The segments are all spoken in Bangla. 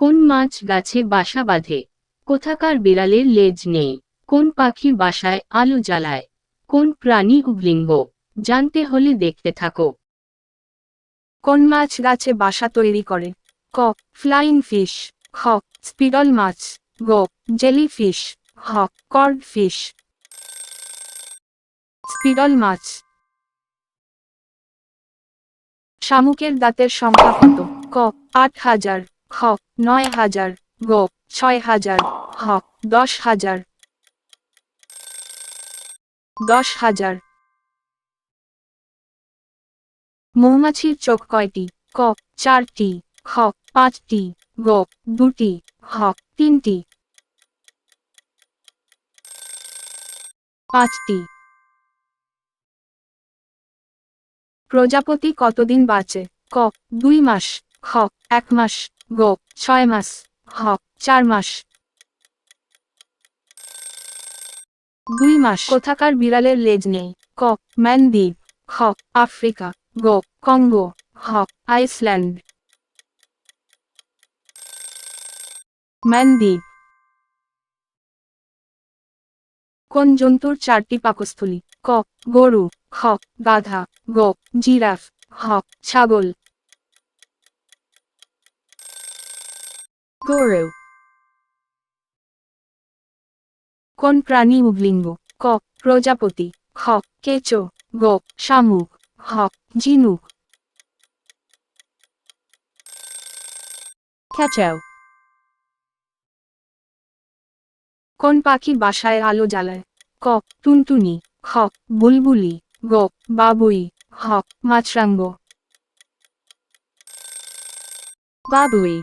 কোন মাছ গাছে বাসা বাঁধে? কোথাকার বিড়ালের লেজ নেই? কোন পাখি বাসায় আলো জ্বালায়? কোন প্রাণী উভলিঙ্গ? জানতে হলে দেখতে থাকো। কোন মাছ গাছে বাসা তৈরি করে? ক. Flying fish. খ. স্পিডল মাছ। গ. জেলিফিশ। হ. কর্ড ফিশ। স্পিডল মাছ। শামুকের দাঁতের সংখ্যা কত? ক. ৮,০০০। খ. ৯,০০০। গ. ৬,০০০। হ. ১০,০০০। ১০,০০০। মৌমাছির চোখ কয়টি? ক. ৪টি। খ. ৫টি। গ. ২টি। হ. ৩টি। ৫টি। প্রজাপতি কতদিন বাঁচে? ক. ২ মাস। খ. ১ মাস। গ. ৬ মাস। হ. ৪ মাস। ২ মাস। কোথাকার বিড়ালের লেজ নেই? ক. ম্যানদ্বীপ। খ. আফ্রিকা। গ. কঙ্গো। হ. আইসল্যান্ড। ম্যানদ্বীপ। কোন জন্তুর ৪টি পাকস্থলী? ক. গরু। খ. গাধা। গ. জিরাফ। হ. ছাগল। গরু। কোন প্রাণী উভলিঙ্গ? ক. প্রজাপতি। খ. কেঁচো। গ. শামুক। হ. ঝিনুক। খেচাও। কোন পাখি বাসায় আলো জ্বালায়? ক. টুনটুনি। খ. বুলবুলি। গ. বাবুই। হ. মাছরাঙা। বাবুই।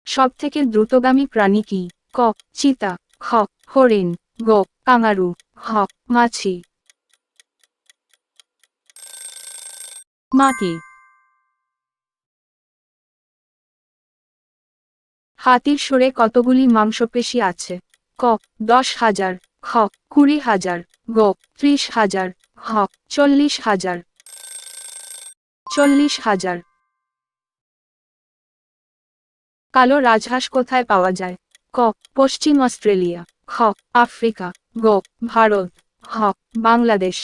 সবথেকে দ্রুতগামী প্রাণী কি? ক. চিতা। খ. হরিণ। গ. কাঙারু। হ. মাছি। মাটি। হাতির শুঁড়ে কতগুলি মাংসপেশি আছে? ক. ১০,০০০। খ. ২০,০০০। গ. ৩০,০০০। হ. ৪০,০০০। ৪০,০০০। কালো রাজহাঁস কোথায় পাওয়া যায়? ক. পশ্চিম অস্ট্রেলিয়া। খ. আফ্রিকা। গ. ভারত। হ. বাংলাদেশ।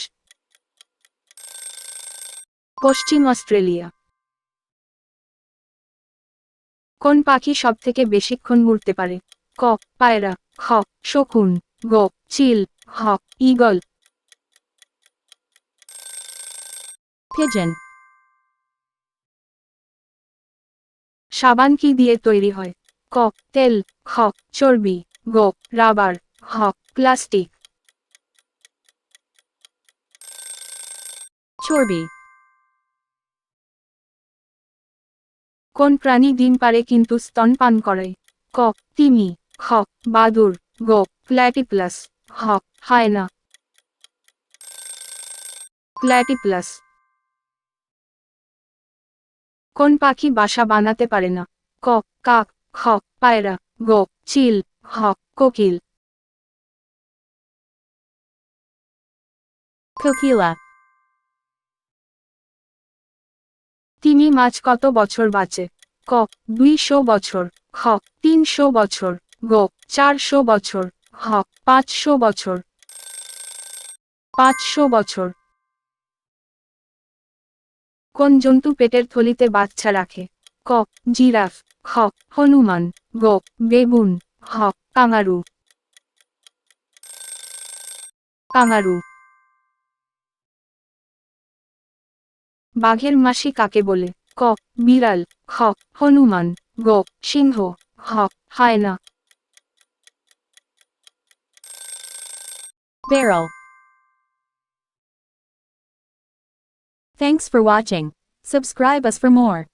পশ্চিম অস্ট্রেলিয়া। কোন পাখি সবথেকে বেশিক্ষণ উড়তে পারে? ক. পায়রা। খ. শকুন। গ. চিল। হ. ঈগল। পিজন। সাবান কি দিয়ে তৈরি হয়? ক. তেল। খ. চর্বি। গ. রাবার। হ. প্লাস্টিক। চর্বি। কোন প্রাণী ডিম পাড়ে কিন্তু স্তন পান করে? ক. তিমি। খ. বাদুড়। গ. প্ল্যাটিপ্লাস। হ. হায়না। প্ল্যাটিপ্লাস। কোন পাখি বাসা বানাতে পারে না? ক. কাক। খ. পায়রা। গ. চিল। হ. কোকিল। কোকিলা। তিমি মাছ কত বছর বাঁচে? ক. ২০০ বছর। খ. ৩০০ বছর। গ. ৪০০ বছর। হ. ৫০০ বছর। ৫০০ বছর। কোন জন্তু পেটের থলিতে বাচ্চা রাখে? ক. জিরাফ। খ. হনুমান। গ. বেবুন। হ. কাঙারু। কাঙারু। বাঘের মাসি কাকে বলে? ক. বিড়াল। খ. হনুমান। গ. সিংহ। হ. হায়না। Barrel. Thanks for watching. Subscribe us for more.